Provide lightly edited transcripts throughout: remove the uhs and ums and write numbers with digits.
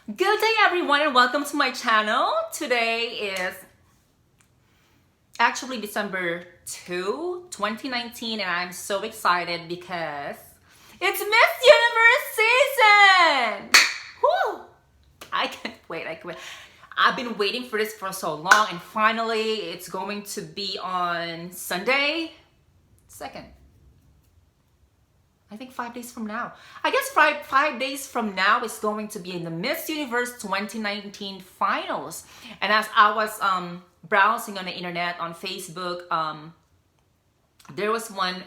Good day everyone and welcome to my channel. Today is actually December 2, 2019 and I'm so excited because it's Miss Universe season! Woo! I can't wait, I've been waiting for this for so long and finally it's going to be on Sunday 2nd. I think 5 days from now. I guess five days from now is going to be in the Miss Universe 2019 finals. And as I was browsing on the internet, on Facebook, there was one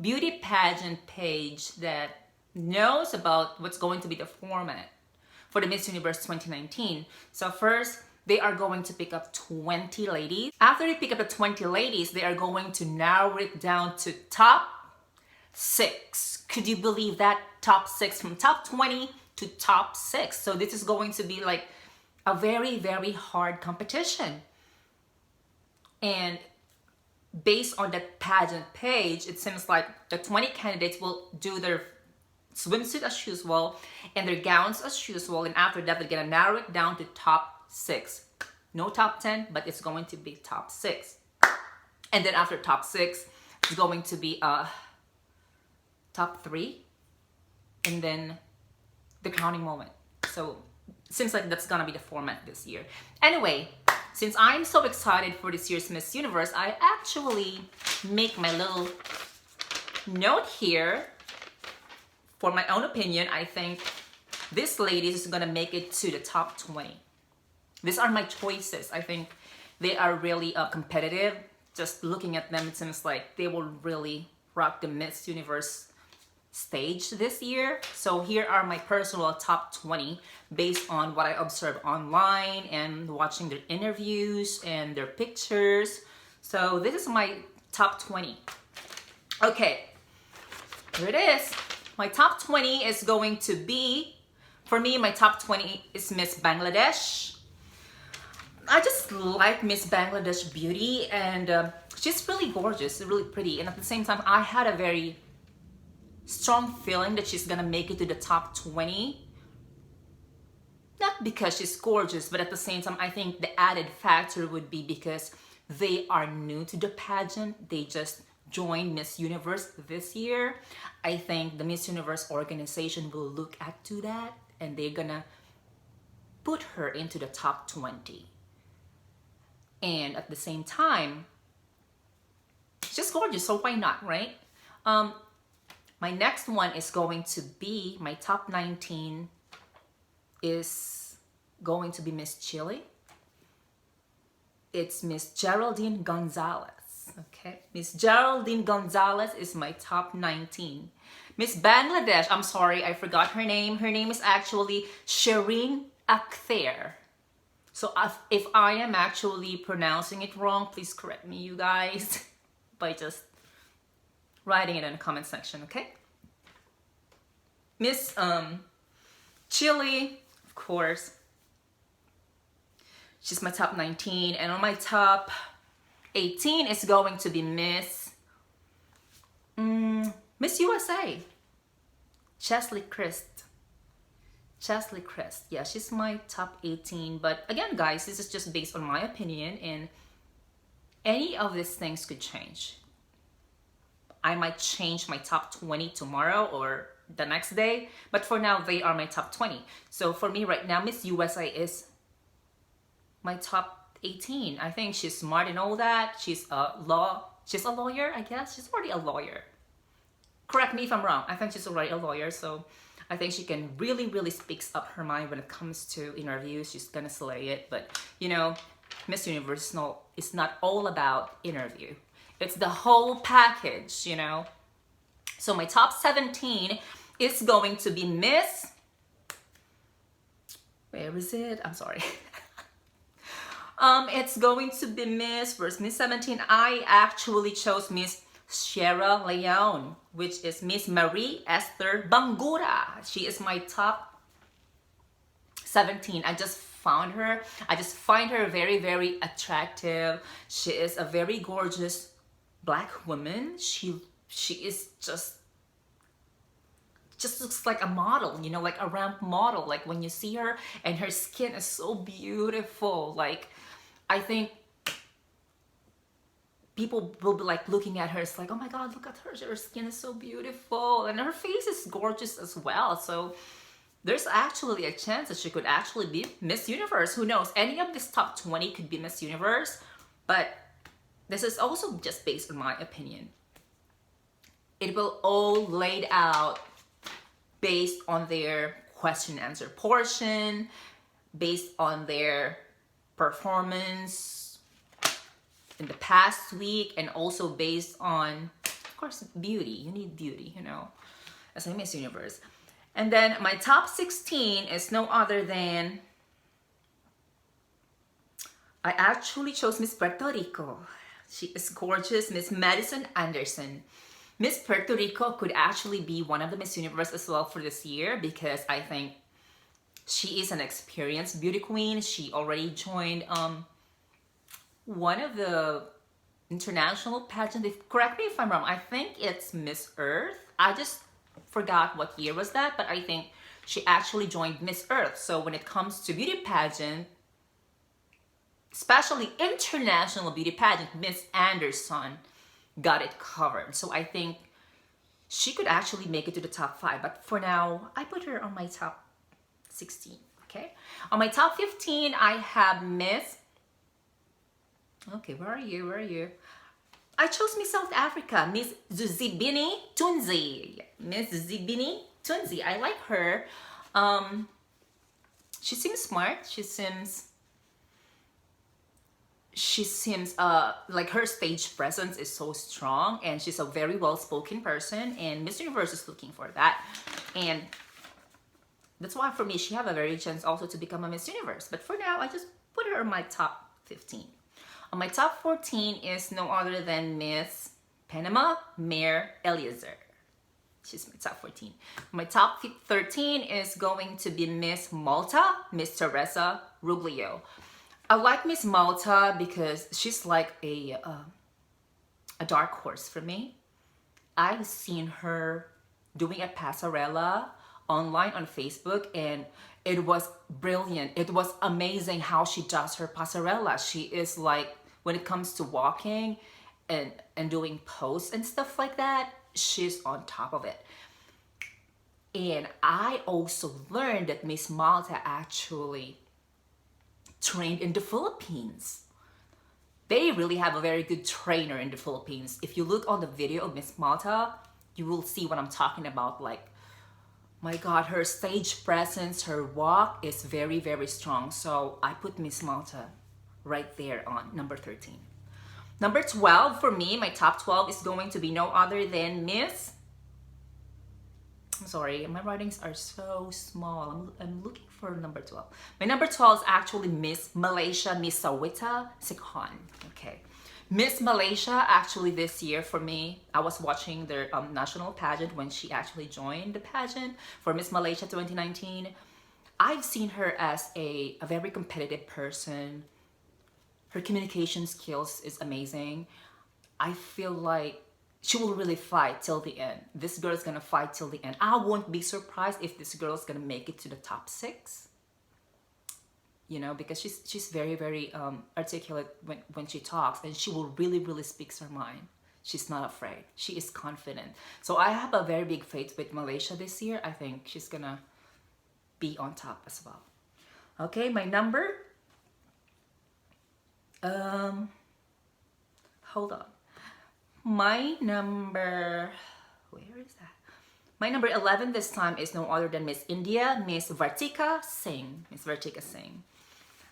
beauty pageant page that knows about what's going to be the format for the Miss Universe 2019. So first, they are going to pick up 20 ladies. After they pick up the 20 ladies, they are going to narrow it down to top 6. Could you believe that? Top 6, from top 20 to top 6. So this is going to be like a very, very hard competition. And based on the pageant page, it seems like the 20 candidates will do their swimsuit as usual and their gowns as usual. And after that, they're going to narrow it down to top 6. No top 10, but it's going to be top 6. And then after top 6, it's going to be top 3, and then the crowning moment. So it seems like that's gonna be the format this year. Anyway, since I'm so excited for this year's Miss Universe, I actually make my little note here. For my own opinion, I think this lady is gonna make it to the top 20. These are my choices. I think they are really competitive. Just looking at them, it seems like they will really rock the Miss Universe stage this year. So here are my personal top 20 based on what I observed online and watching their interviews and their pictures. So this is my top 20. Okay, here it is. My top 20 is going to be, for me, my top 20 is Miss Bangladesh. I just like Miss Bangladesh beauty, and she's really gorgeous, really pretty, and at the same time I had a very strong feeling that she's gonna make it to the top 20. Not because she's gorgeous, but at the same time, I think the added factor would be because they are new to the pageant. They just joined Miss Universe this year. I think the Miss Universe organization will look at to that and they're gonna put her into the top 20. And at the same time, she's gorgeous, so why not, right? My next one is going to be, my top 19 is going to be Miss Chile. It's Miss Geraldine Gonzalez, okay? Miss Geraldine Gonzalez is my top 19. Miss Bangladesh, I'm sorry, I forgot her name. Her name is actually Shireen Akhter. So if I am actually pronouncing it wrong, please correct me, you guys, by just writing it in the comment section, okay? Miss Chile, of course, she's my top 19, and on my top 18 is going to be Miss USA, Cheslie Kryst. Cheslie Kryst, yeah, she's my top 18. But again, guys, this is just based on my opinion, and any of these things could change. I might change my top 20 tomorrow or the next day, but for now they are my top 20. So for me right now, Miss USA is my top 18. I think she's smart and all that. She's a lawyer, I guess. She's already a lawyer. Correct me if I'm wrong. I think she's already a lawyer, so I think she can really speaks up her mind when it comes to interviews. She's gonna slay it. But you know, Miss Universe is not all about interview. It's the whole package, you know. So my top 17 is going to be Miss, where is it? I'm sorry. It's going to be where's Miss 17? I actually chose Miss Sierra Leone, which is Miss Marie Esther Bangura. She is my top 17. I just found her. I just find her very attractive. She is a very gorgeous Black woman. She is just just looks like a model, you know, like a ramp model. Like when you see her, and her skin is so beautiful. Like, I think people will be like looking at her, it's like, oh my god, look at her, her skin is so beautiful, and her face is gorgeous as well. So there's actually a chance that she could actually be Miss Universe. Who knows? Any of this top 20 could be Miss Universe, but this is also just based on my opinion. It will all laid out based on their question and answer portion, based on their performance in the past week, and also based on, of course, beauty. You need beauty, you know, as a Miss Universe. And then my top 16 is no other than, I actually chose Miss Puerto Rico. She is gorgeous, Miss Madison Anderson. Miss Puerto Rico could actually be one of the Miss Universe as well for this year, because I think she is an experienced beauty queen. She already joined one of the international pageants. Correct me if I'm wrong. I think it's Miss Earth. I just forgot what year was that, but I think she actually joined Miss Earth. So when it comes to beauty pageant, especially international beauty pageant, Miss Anderson got it covered. So I think she could actually make it to the top 5. But for now, I put her on my top 16. Okay. On my top 15, I have Miss. Okay, where are you? Where are you? I chose Miss South Africa, Miss Zibini Tunzi. Miss Zibini Tunzi. I like her. She seems smart. She seems like her stage presence is so strong, and she's a very well-spoken person, and Miss Universe is looking for that. And that's why for me, she have a very chance also to become a Miss Universe. But for now, I just put her in my top 15. On my top 14 is no other than Miss Panama Mare Eliezer. She's my top 14. My top 13 is going to be Miss Malta, Miss Teresa Ruglio. I like Miss Malta because she's like a dark horse for me. I've seen her doing a passarella online on Facebook, and it was brilliant. It was amazing how she does her passarella. She is like, when it comes to walking and doing posts and stuff like that, she's on top of it. And I also learned that Miss Malta actually trained in the Philippines. They really have a very good trainer in the Philippines. If you look on the video of Miss Malta, you will see what I'm talking about. Like, my god, her stage presence, her walk is very, very strong. So I put Miss Malta right there on number 13. Number 12 for me, my top 12 is going to be no other than Miss, I'm sorry, my writings are so small. I'm looking for number 12. My number 12 is actually Miss Malaysia, Miss Sawita Sikhan. Okay. Miss Malaysia, actually this year for me, I was watching their national pageant when she actually joined the pageant for Miss Malaysia 2019. I've seen her as a very competitive person. Her communication skills is amazing. I feel like she will really fight till the end. This girl is gonna fight till the end. I won't be surprised if this girl is gonna make it to the top 6. You know, because she's very, very articulate when she talks, and she will really speaks her mind. She's not afraid. She is confident. So I have a very big faith with Malaysia this year. I think she's gonna be on top as well. Okay, my number. Hold on. My number, where is that? My number 11 this time is no other than Miss India, Miss Vartika Singh. Miss Vartika Singh.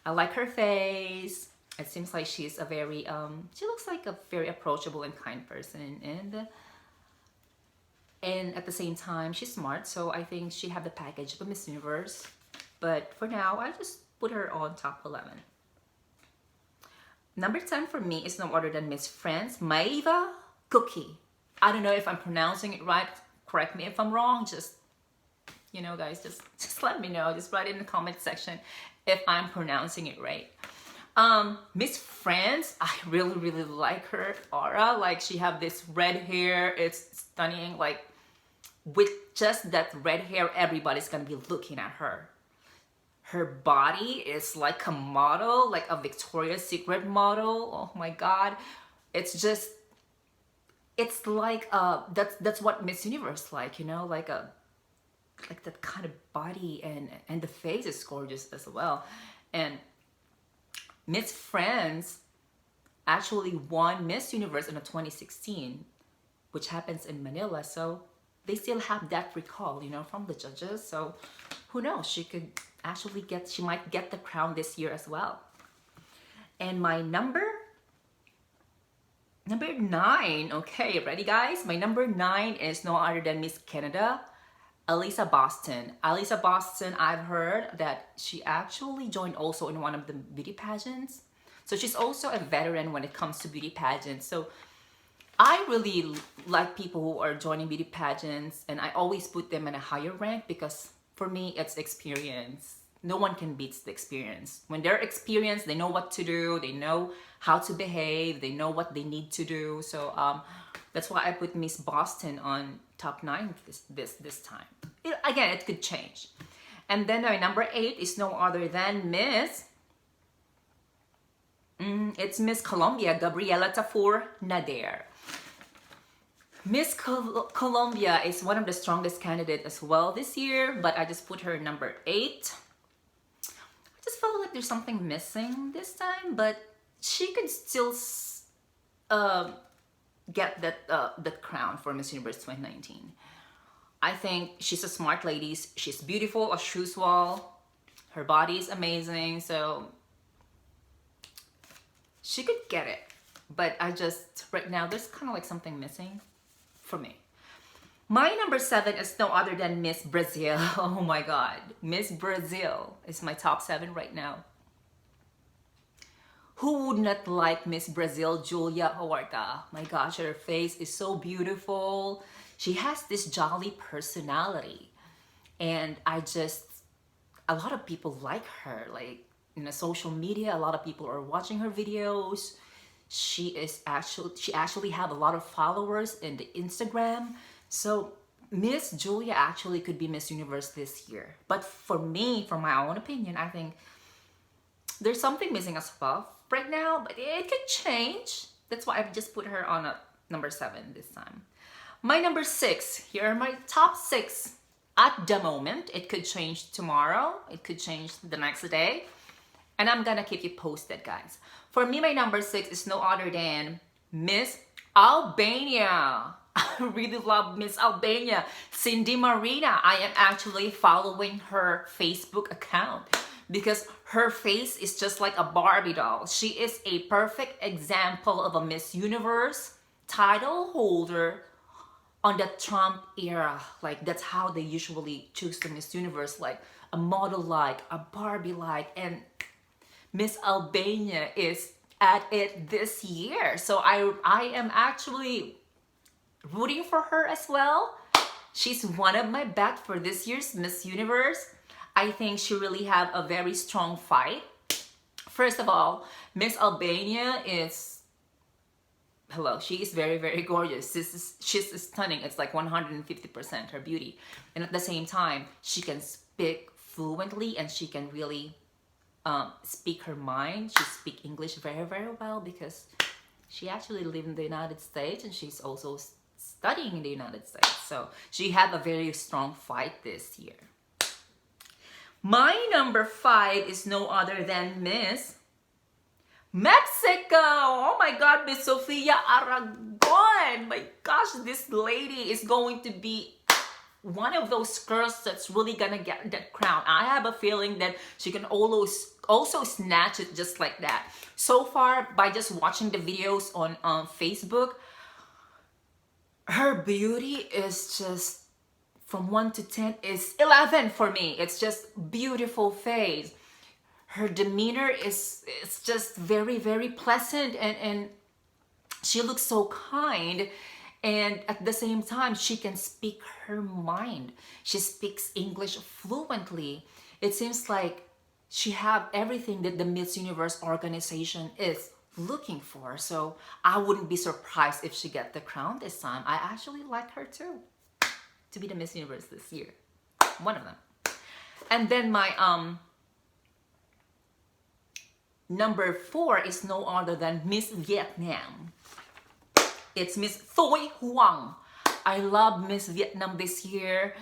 I like her face. It seems like she's a very, she looks like a very approachable and kind person. And at the same time, she's smart. So I think she have the package of a Miss Universe. But for now, I just put her on top 11. Number 10 for me is no other than Miss France Maeva Cookie. I don't know if I'm pronouncing it right. Correct me if I'm wrong. Just, you know, guys, just let me know. Just write it in the comment section if I'm pronouncing it right. Miss France, I really like her aura. Like, she have this red hair. It's stunning. Like, with just that red hair, everybody's gonna be looking at her. Her body is like a model, like a Victoria's Secret model. Oh my God. It's just, it's like, that's what Miss Universe like, you know, like that kind of body, and the face is gorgeous as well. And Miss France actually won Miss Universe in 2016, which happens in Manila. So they still have that recall, you know, from the judges. So who knows, she could actually she might get the crown this year as well. And my number 9, okay, ready guys? My number 9 is no other than Miss Canada, Alyssa Boston. Alyssa Boston, I've heard that she actually joined also in one of the beauty pageants. So she's also a veteran when it comes to beauty pageants. So I really like people who are joining beauty pageants, and I always put them in a higher rank because for me, it's experience. No one can beat the experience. When they're experienced, they know what to do, they know how to behave, they know what they need to do. So that's why I put Miss Boston on top 9 this time. Again, it could change. And then my number 8 is no other than it's Miss Colombia, Gabriela Tafour Nader. Miss Colombia is one of the strongest candidates as well this year, but I just put her number 8. I just felt like there's something missing this time, but she could still get that crown for Miss Universe 2019. I think she's a smart lady. She's beautiful as usual. Her body is amazing, so she could get it. But I just, right now, there's kind of like something missing for me. My number 7 is no other than Miss Brazil. Oh my God. Miss Brazil is my top 7 right now. Who would not like Miss Brazil, Julia Huerta? My gosh, her face is so beautiful. She has this jolly personality. And a lot of people like her. Like in the social media, a lot of people are watching her videos. She actually have a lot of followers in the Instagram. So Miss Julia actually could be Miss Universe this year. But for me, for my own opinion, I think there's something missing as well right now, but it could change. That's why I've just put her on a number 7 this time. My number 6, here are my top 6 at the moment. It could change tomorrow. It could change the next day. And I'm gonna keep you posted, guys. For me, my number 6 is no other than Miss Albania. I really love Miss Albania. Cindy Marina. I am actually following her Facebook account because her face is just like a Barbie doll. She is a perfect example of a Miss Universe title holder on the Trump era. Like that's how they usually choose the Miss Universe, like a model like, a Barbie like, and Miss Albania is at it this year. So I am actually rooting for her as well. She's one of my bet for this year's Miss Universe. I think she really have a very strong fight. First of all, Miss Albania is, hello, she is very, very gorgeous. She's stunning. It's like 150% her beauty. And at the same time, she can speak fluently and she can really speak her mind. She speaks English very, very well because she actually lives in the United States and she's also studying in the United States. So she had a very strong fight this year. My number 5 is no other than Miss Mexico. Oh my God, Miss Sofia Aragon. My gosh, this lady is going to be one of those girls that's really gonna get that crown. I have a feeling that she can also snatch it just like that. So far, by just watching the videos on Facebook, her beauty is just from 1 to 10 is 11 for me. It's just beautiful face. Her demeanor is just very, very pleasant, and she looks so kind. And at the same time, she can speak her mind. She speaks English fluently. It seems like she have everything that the Miss Universe organization is looking for. So I wouldn't be surprised if she get the crown this time. I actually like her too, to be the Miss Universe this year. One of them. And then my number 4 is no other than Miss Vietnam. It's Miss Thuy Huang. I love Miss Vietnam this year.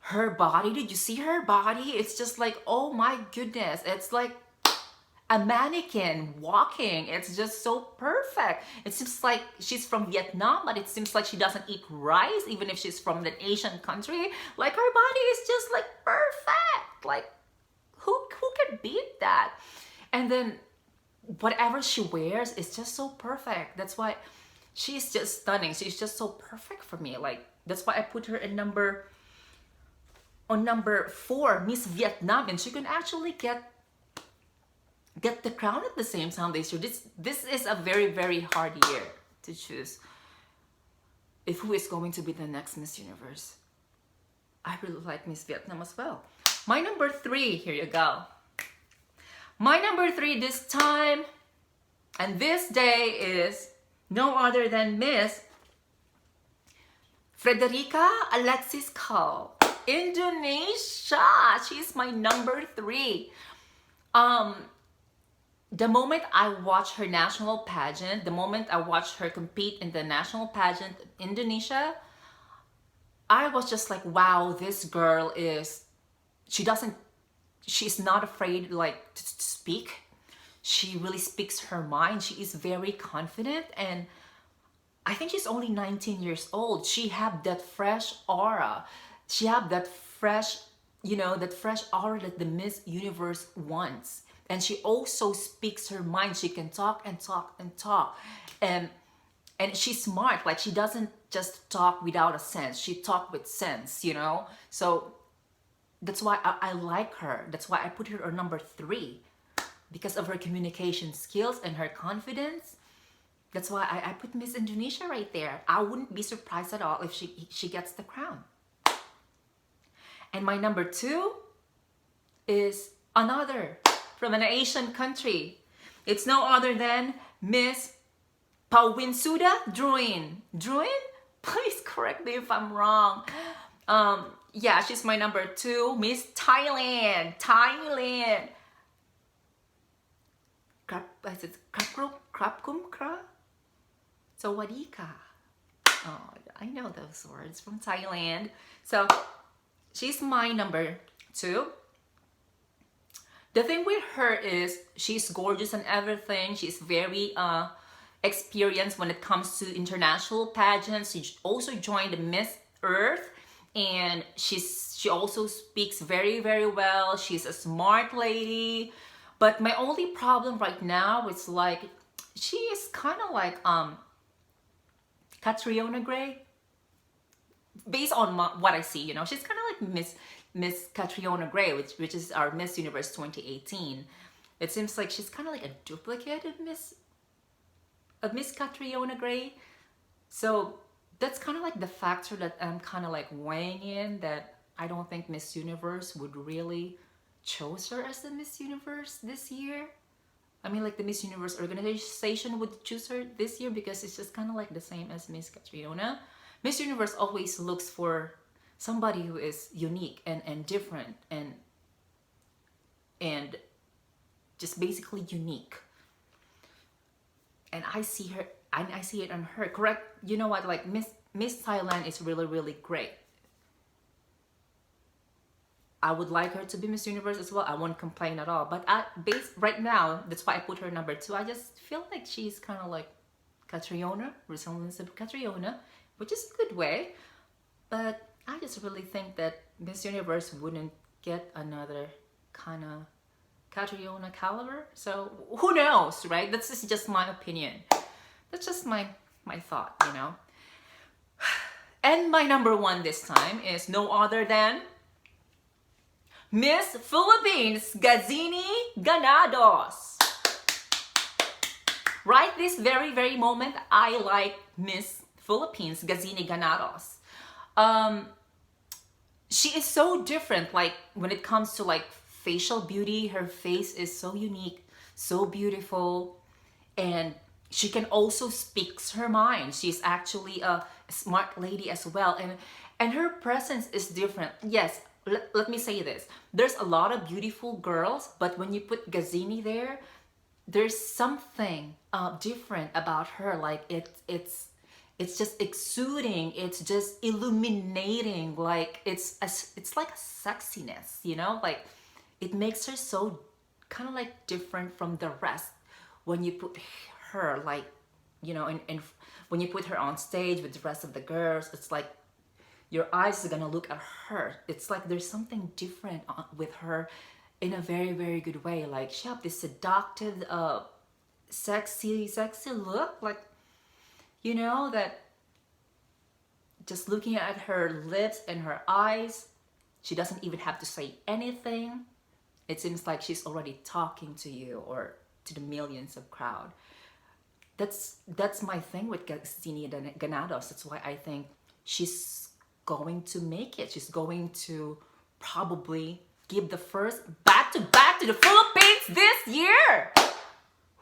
Her body, did you see her body? It's just like, oh my goodness. It's like a mannequin walking. It's just so perfect. It seems like she's from Vietnam, but it seems like she doesn't eat rice, even if she's from an Asian country. Like, her body is just like perfect. Like, who can beat that? And then whatever she wears is just so perfect. That's why she's just stunning. She's just so perfect for me. Like, that's why I put her in number 4, Miss Vietnam, and she can actually get the crown at the same time this year. This is a very, very hard year to choose if who is going to be the next Miss Universe. I really like Miss Vietnam as well. My number 3, here you go. My number 3 this time and this day is no other than Miss Frederica Alexis Cole, Indonesia. She's my number 3. The moment I watched her national pageant, the moment I watched her compete in the national pageant Indonesia, I was just like, wow, this girl she's not afraid like to speak. She really speaks her mind. She is very confident, and I think she's only 19 years old. She have that fresh aura. She have that fresh, that fresh aura that the Miss Universe wants. And she also speaks her mind. She can talk and talk and talk. And she's smart. Like, she doesn't just talk without a sense. She talk with sense, So that's why I like her. That's why I put her on number 3. Because of her communication skills and her confidence. That's why I put Miss Indonesia right there. I wouldn't be surprised at all if she gets the crown. And my number 2 is another from an Asian country. It's no other than Miss Pawinsuda Druin. Druin? Please correct me if I'm wrong. Yeah, she's my number 2. Miss Thailand. Thailand. Krapkumkra? Sawadika. Oh, I know those words from Thailand. So, she's my number 2. The thing with her is she's gorgeous and everything. She's very experienced when it comes to international pageants. She also joined Miss Earth, and she also speaks very, very well. She's a smart lady. But my only problem right now is like, she is kind of like Catriona Gray. Based on what I see, she's kind of like Miss Catriona Gray, which is our Miss Universe 2018. It seems like she's kind of like a duplicate of Miss Catriona Gray. So that's kind of like the factor that I'm kind of like weighing in, that I don't think Miss Universe would really choose her as the Miss Universe this year. I mean, like, the Miss Universe organization would choose her this year, because it's just kind of like the same as Miss Catriona. Miss Universe always looks for somebody who is unique and different and just basically unique. And I see her, and I see it on her. Correct? You know what? Like, Miss Thailand is really, really great. I would like her to be Miss Universe as well. I won't complain at all. But right now, that's why I put her number 2. I just feel like she's kind of like Catriona, resemblance of Catriona, which is a good way. But I just really think that Miss Universe wouldn't get another kind of Catriona caliber. So who knows, right? That's just my opinion. That's just my thought, And my number 1 this time is no other than Miss Philippines, Gazini Ganados. Right this very, very moment, I like Miss Philippines, Gazini Ganados. She is so different, like, when it comes to like facial beauty. Her face is so unique, so beautiful, and she can also speak her mind. She's actually a smart lady as well, and and her presence is different. Yes, let me say this. There's a lot of beautiful girls, but when you put Gazini there, there's something different about her. Like it's just exuding. It's just illuminating. Like it's like a sexiness, you know? Like it makes her so kind of like different from the rest when you put her like, you know, and when you put her on stage with the rest of the girls, it's like your eyes are gonna look at her. It's like there's something different with her in a very, very good way. Like she have this seductive, sexy look. Like, you know, that just looking at her lips and her eyes, she doesn't even have to say anything. It seems like she's already talking to you or to the millions of crowd. That's my thing with Xenia Granados. That's why I think she's going to make it. She's going to probably give the first back-to-back to the Philippines this year.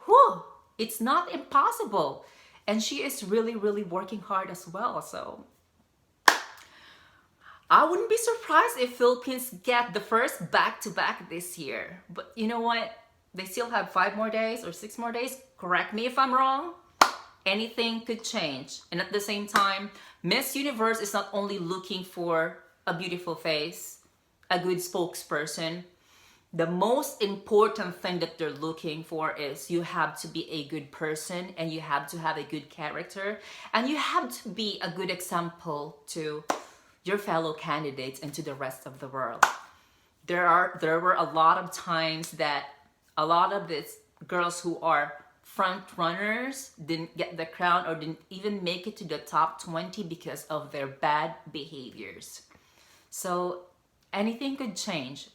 Whew, it's not impossible. And she is really, really working hard as well. So I wouldn't be surprised if Philippines get the first back-to-back this year. But you know what? They still have 5 more days or 6 more days. Correct me if I'm wrong. Anything could change. And at the same time, Miss Universe is not only looking for a beautiful face, a good spokesperson. The most important thing that they're looking for is you have to be a good person, and you have to have a good character, and you have to be a good example to your fellow candidates and to the rest of the world. There were a lot of times that a lot of these girls who are front runners didn't get the crown or didn't even make it to the top 20 because of their bad behaviors. So anything could change.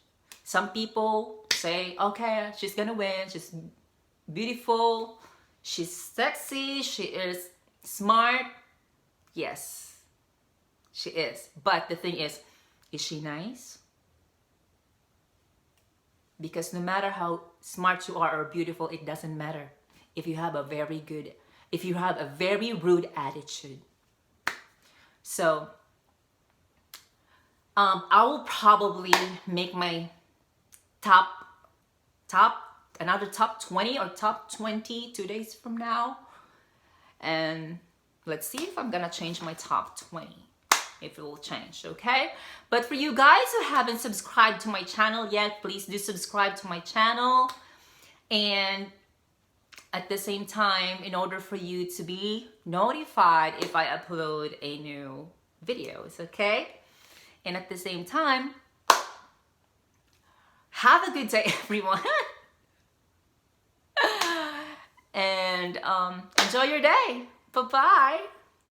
Some people say, okay, she's gonna win, she's beautiful, she's sexy, she is smart. Yes, she is. But the thing is she nice? Because no matter how smart you are or beautiful, it doesn't matter if you have a very rude attitude. So I will probably make my another top 20 or top 20 2 days from now, and let's see if I'm gonna change my top 20, if it will change. Okay, but for you guys who haven't subscribed to my channel yet, please do subscribe to my channel. And at the same time, in order for you to be notified if I upload a new videos, okay? And at the same time, have a good day, everyone. And enjoy your day. Bye-bye.